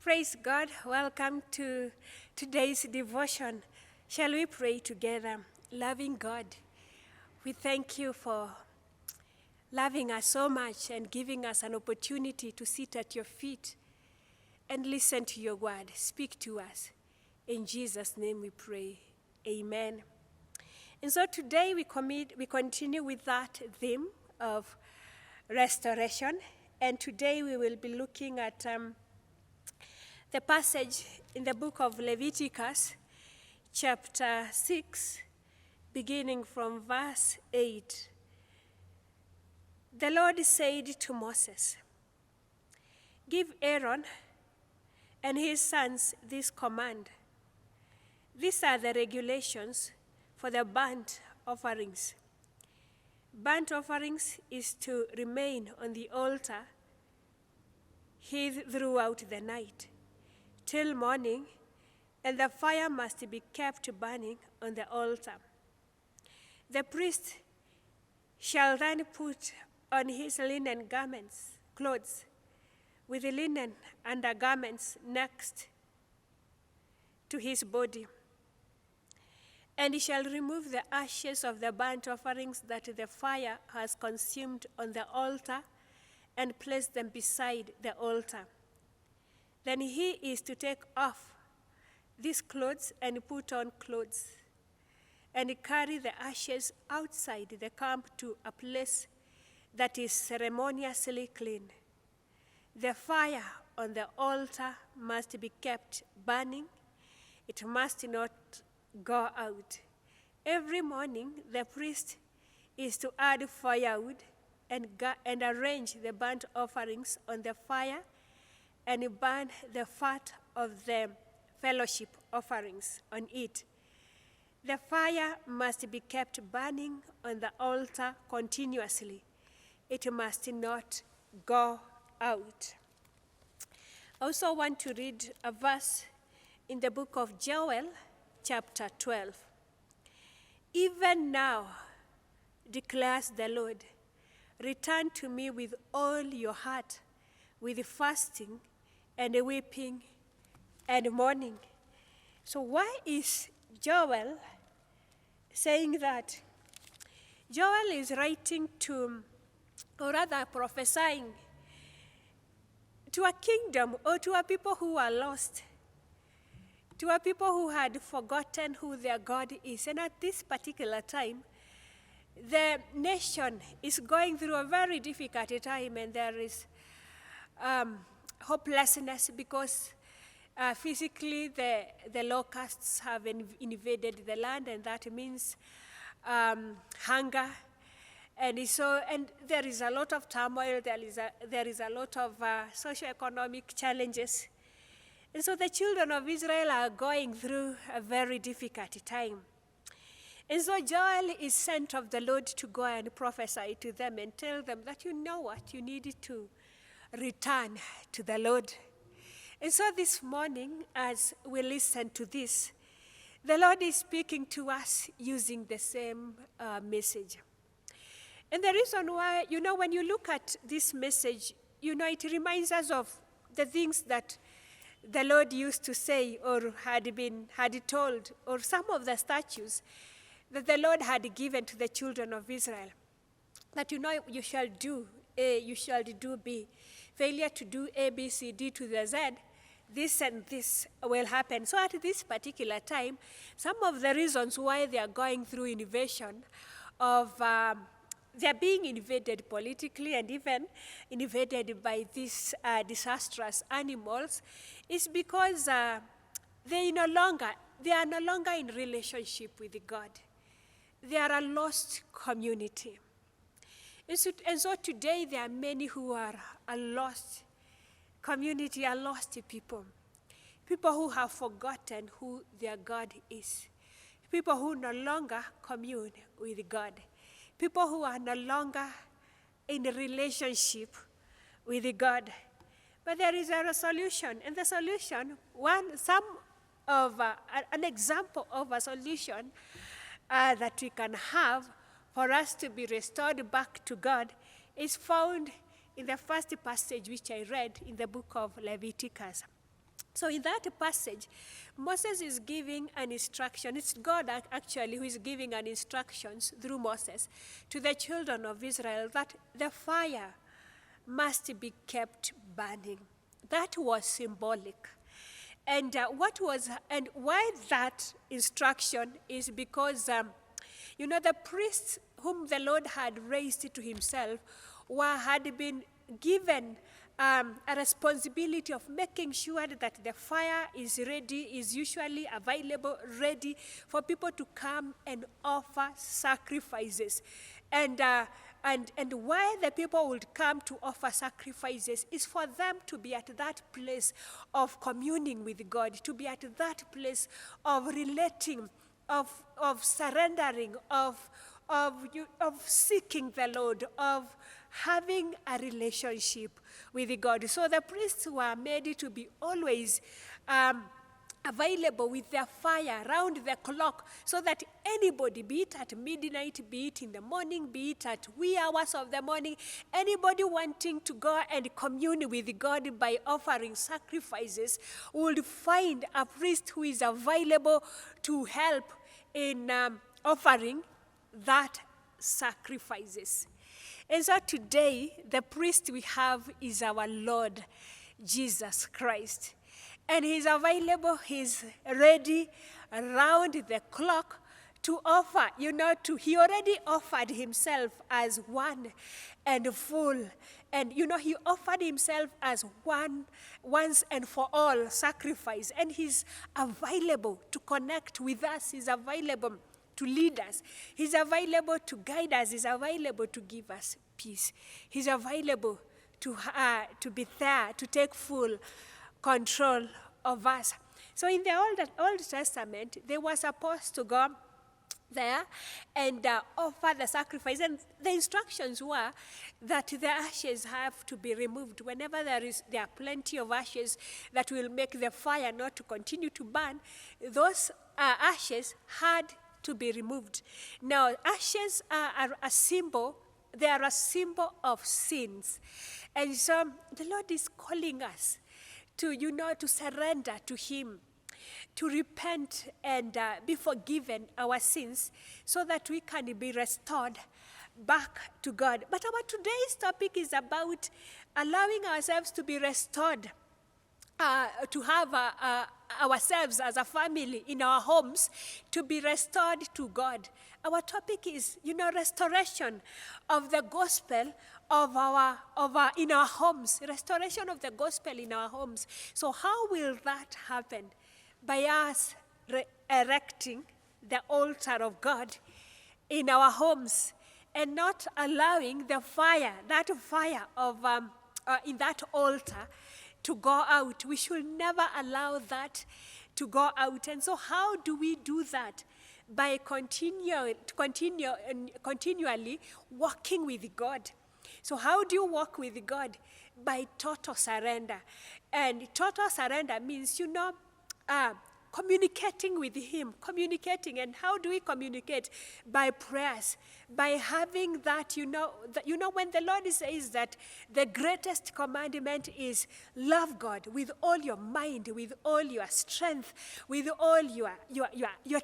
Praise God. Welcome to today's devotion. Shall we pray together? Loving God, we thank you for loving us so much and giving us an opportunity to sit at your feet and listen to your word. Speak to us. In Jesus' name we pray. Amen. And so today we continue with that theme of restoration. And today we will be looking at the passage in the book of Leviticus, chapter 6, beginning from verse 8. The Lord said to Moses, "Give Aaron and his sons this command. These are the regulations for the burnt offerings. Burnt offerings is to remain on the altar hid throughout the night till morning, and the fire must be kept burning on the altar. The priest shall then put on his linen clothes, with linen undergarments next to his body, and he shall remove the ashes of the burnt offerings that the fire has consumed on the altar and place them beside the altar. Then he is to take off these clothes and put on clothes, and carry the ashes outside the camp to a place that is ceremoniously clean. The fire on the altar must be kept burning. It must not go out. Every morning, the priest is to add firewood and arrange the burnt offerings on the fire and burn the fat of the fellowship offerings on it. The fire must be kept burning on the altar continuously. It must not go out." I also want to read a verse in the book of Joel, chapter 12. "Even now, declares the Lord, return to me with all your heart, with fasting and weeping and mourning." So why is Joel saying that? Joel is writing to, or rather prophesying to a kingdom or to a people who are lost, to a people who had forgotten who their God is. And at this particular time, the nation is going through a very difficult time, and there is hopelessness because physically the locusts have invaded the land, and that means hunger. And there is a lot of turmoil, there is a lot of socioeconomic challenges. And so the children of Israel are going through a very difficult time. And so Joel is sent of the Lord to go and prophesy to them and tell them that you know what, you need to return to the Lord. And so this morning, as we listen to this, the Lord is speaking to us using the same message. And the reason why, when you look at this message, it reminds us of the things that the Lord used to say or had told, or some of the statutes that the Lord had given to the children of Israel. That you shall do A, you shall do B. Failure to do A, B, C, D to the Z, this and this will happen. So at this particular time, some of the reasons why they are going through invasion of they are being invaded politically and even invaded by these disastrous animals is because they are no longer in relationship with God. They are a lost community. And so today there are many who are a lost community, a lost people. People who have forgotten who their God is. People who no longer commune with God. People who are no longer in a relationship with God. But there is a solution, and the solution, an example of a solution that we can have for us to be restored back to God is found in the first passage which I read in the book of Leviticus. So in that passage, Moses is giving an instruction. It's God actually who is giving an instructions through Moses to the children of Israel that the fire must be kept burning. That was symbolic. And why that instruction is because, the priests whom the Lord had raised to himself had been given a responsibility of making sure that the fire is ready, is usually available, ready for people to come and offer sacrifices. And why the people would come to offer sacrifices is for them to be at that place of communing with God, to be at that place of relating, of surrendering, of seeking the Lord, of having a relationship with God. So the priests were made to be always available with their fire round the clock, so that anybody, be it at midnight, be it in the morning, be it at wee hours of the morning, anybody wanting to go and commune with God by offering sacrifices would find a priest who is available to help in offering that sacrifices. And so today, the priest we have is our Lord Jesus Christ. And he's available, he's ready around the clock to offer, he already offered himself as one and full. And, he offered himself as once and for all sacrifice. And he's available to connect with us. He's available to lead us. He's available to guide us. He's available to give us peace. He's available to be there, to take full control of us. So in the Old Testament, they were supposed to go there and offer the sacrifice. And the instructions were that the ashes have to be removed. Whenever there are plenty of ashes that will make the fire not to continue to burn, those ashes had to be removed. Now, ashes are a symbol. They are a symbol of sins. And so the Lord is calling us to surrender to him, to repent and be forgiven our sins, so that we can be restored back to God. But our today's topic is about allowing ourselves to be restored, to have ourselves as a family in our homes, to be restored to God. Our topic is, restoration of the gospel in our homes, restoration of the gospel in our homes. So how will that happen? By us erecting the altar of God in our homes and not allowing the fire, that fire of in that altar to go out. We should never allow that to go out. And so how do we do that? By continually walking with God. So how do you walk with God? By total surrender. And total surrender means, communicating with him, communicating. And how do we communicate? By prayers, by having that, when the Lord says that the greatest commandment is love God with all your mind, with all your strength, with all your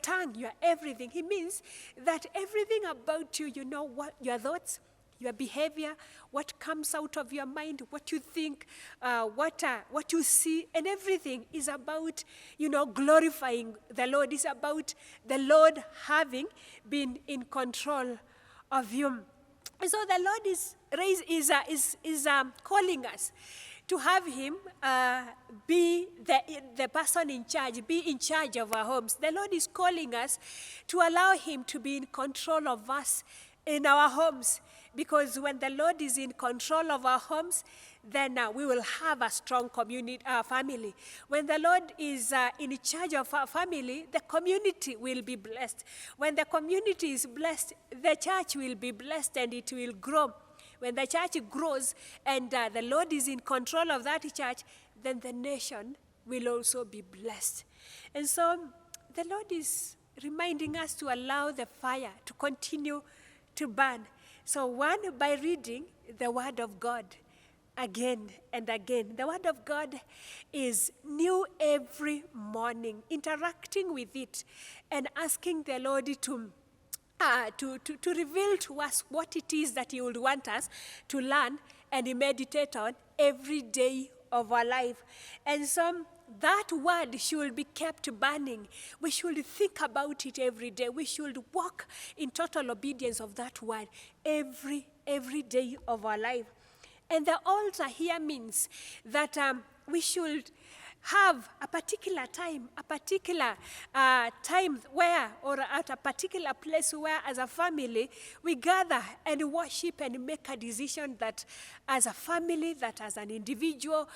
tongue, your everything. He means that everything about you, what your thoughts, your behavior, what comes out of your mind, what you think, what you see, and everything is about, glorifying the Lord. It's about the Lord having been in control of you. And so the Lord is calling us to have him be the person in charge, be in charge of our homes. The Lord is calling us to allow him to be in control of us in our homes. Because when the Lord is in control of our homes, then we will have a strong family. When the Lord is in charge of our family, the community will be blessed. When the community is blessed, the church will be blessed and it will grow. When the church grows and the Lord is in control of that church, then the nation will also be blessed. And so the Lord is reminding us to allow the fire to continue to burn. So one, by reading the Word of God, again and again. The Word of God is new every morning, interacting with it and asking the Lord to reveal to us what it is that He would want us to learn and meditate on every day of our life. And so that word should be kept burning. We should think about it every day. We should walk in total obedience of that word every day of our life. And the altar here means that we should have a particular time where, or at a particular place where as a family we gather and worship and make a decision that as a family, that as an individual,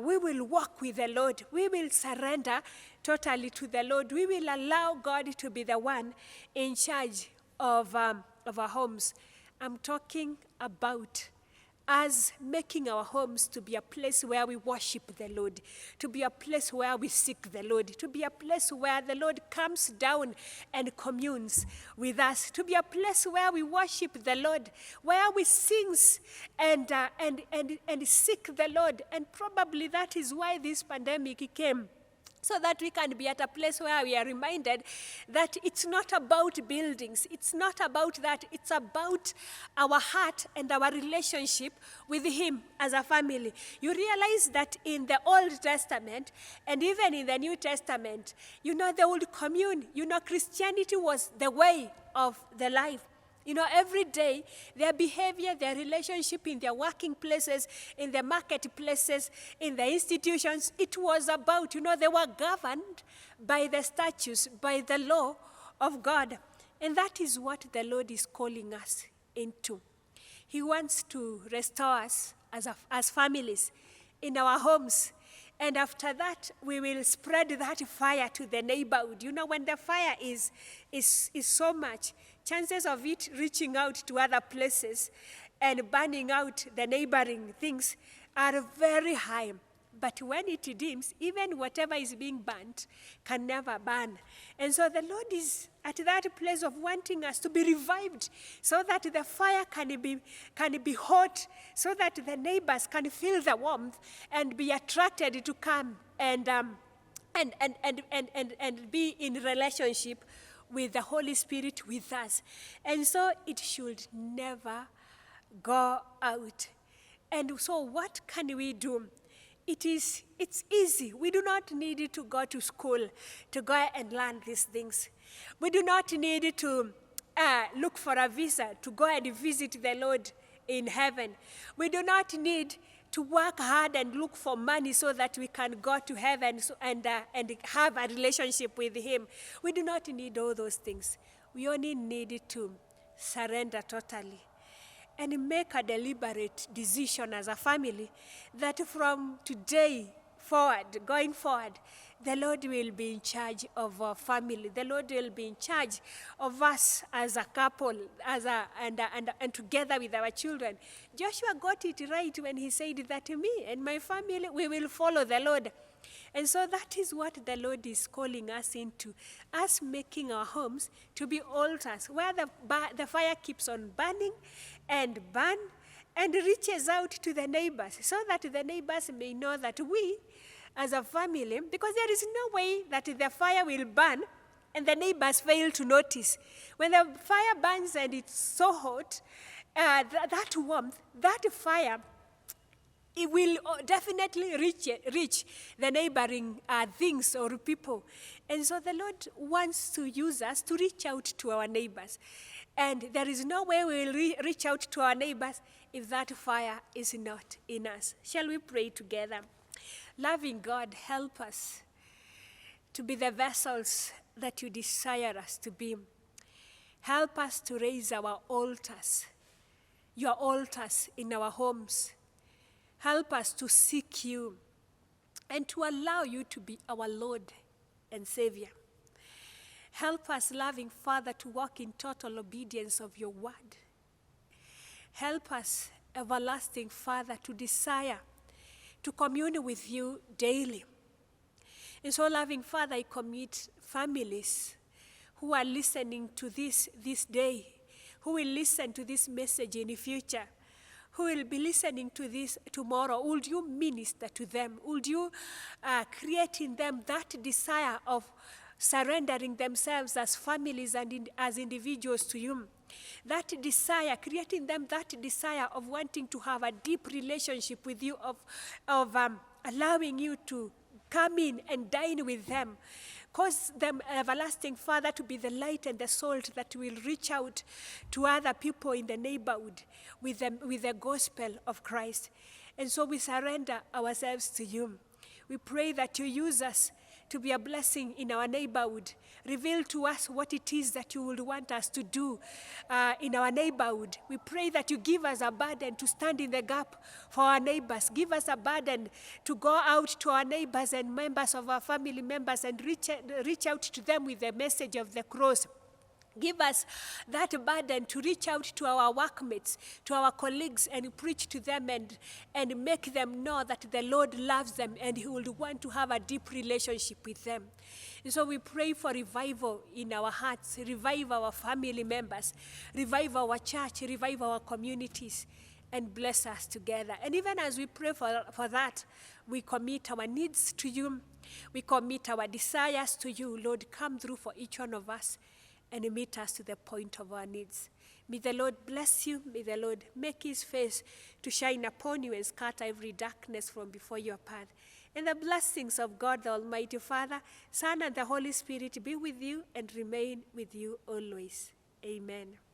we will walk with the Lord. We will surrender totally to the Lord. We will allow God to be the one in charge of our homes. I'm talking about us making our homes to be a place where we worship the Lord, to be a place where we seek the Lord, to be a place where the Lord comes down and communes with us, to be a place where we worship the Lord, where we sing and seek the Lord. And probably that is why this pandemic came, so that we can be at a place where we are reminded that it's not about buildings. It's not about that. It's about our heart and our relationship with Him as a family. You realize that in the Old Testament and even in the New Testament, they would commune. Christianity was the way of the life. Every day, their behavior, their relationship in their working places, in the marketplaces, in the institutions, it was about, they were governed by the statutes, by the law of God. And that is what the Lord is calling us into. He wants to restore us as families in our homes. And after that, we will spread that fire to the neighborhood. When the fire is so much, chances of it reaching out to other places and burning out the neighboring things are very high. But when it dims, even whatever is being burnt can never burn. And so the Lord is at that place of wanting us to be revived so that the fire can be hot, so that the neighbors can feel the warmth and be attracted to come and be in relationship with the Holy Spirit with us. And so it should never go out. And so what can we do? It's easy. We do not need to go to school to go and learn these things. We do not need to look for a visa to go and visit the Lord in heaven. We do not need to work hard and look for money so that we can go to heaven and have a relationship with Him. We do not need all those things. We only need to surrender totally and make a deliberate decision as a family that from today forward, going forward, the Lord will be in charge of our family. The Lord will be in charge of us as a couple, and together with our children. Joshua got it right when he said that me and my family, we will follow the Lord. And so that is what the Lord is calling us into, us making our homes to be altars where the fire keeps on burning and reaches out to the neighbors, so that the neighbors may know that we, as a family, because there is no way that the fire will burn and the neighbors fail to notice. When the fire burns and it's so hot, that warmth, that fire, it will definitely reach the neighboring things or people. And so the Lord wants to use us to reach out to our neighbors. And there is no way we will reach out to our neighbors if that fire is not in us. Shall we pray together? Loving God, help us to be the vessels that you desire us to be. Help us to raise our altars, your altars in our homes. Help us to seek you and to allow you to be our Lord and Savior. Help us, loving Father, to walk in total obedience of your word. Help us, everlasting Father, to desire to commune with you daily. And so, loving Father, I commit families who are listening to this day, who will listen to this message in the future, who will be listening to this tomorrow, would you minister to them? Would you create in them that desire of surrendering themselves as families and as individuals to you? That desire, creating them that desire of wanting to have a deep relationship with you, of allowing you to come in and dine with them. Cause them, everlasting Father, to be the light and the salt that will reach out to other people in the neighborhood with the gospel of Christ. And so we surrender ourselves to you. We pray that you use us to be a blessing in our neighborhood. Reveal to us what it is that you would want us to do in our neighborhood. We pray that you give us a burden to stand in the gap for our neighbors. Give us a burden to go out to our neighbors and members of our family members and reach out to them with the message of the cross. Give us that burden to reach out to our workmates, to our colleagues, and preach to them and make them know that the Lord loves them and He would want to have a deep relationship with them. And so we pray for revival in our hearts, revive our family members, revive our church, revive our communities, and bless us together. And even as we pray for that, we commit our needs to you. We commit our desires to you. Lord, come through for each one of us and meet us to the point of our needs. May the Lord bless you. May the Lord make His face to shine upon you and scatter every darkness from before your path. And the blessings of God, the Almighty Father, Son, and the Holy Spirit be with you and remain with you always. Amen.